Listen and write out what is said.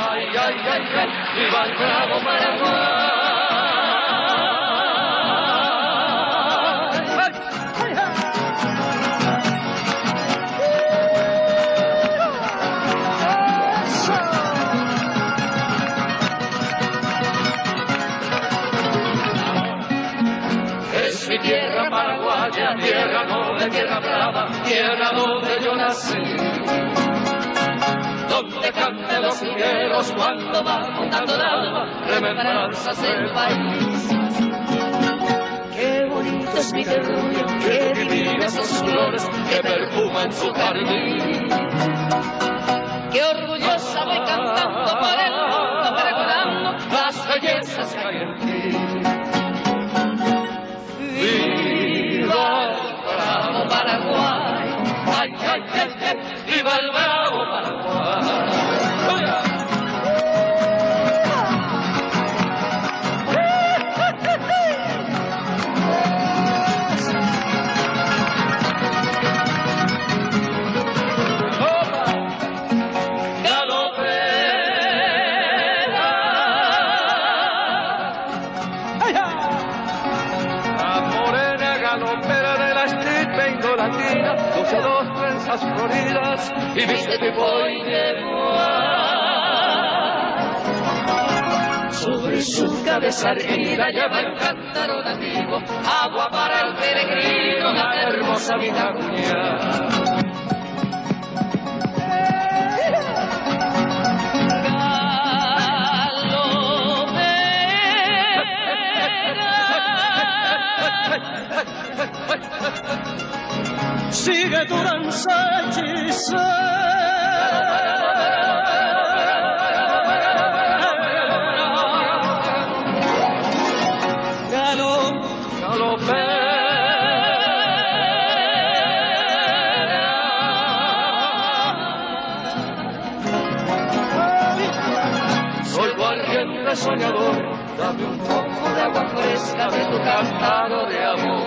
Ay, ay, ay, ay, viva el bravo Paraguay. Es mi tierra paraguaya, tierra noble, tierra brava, tierra donde yo nací. Donde cantan los higueros cuando van montando el alma, remembranzas del país. Qué bonito es mi terruño, qué divinas sus flores que perfuman su jardín. Qué orgullosa voy cantando por el mundo, pregonando las bellezas que hay en ti. ¡Viva el bravo Paraguay! ¡Ay, ay, ay, ay! ¡Viva el bravo Paraguay! Floridas y viste que voy de volar. Sobre su cabeza erguida lleva el cántaro nativo, agua para el peregrino, la hermosa vidacuña. Sigue tu danza hechicera. Galopera. Soy valiente soñador, dame un poco de agua fresca de tu cántaro de amor.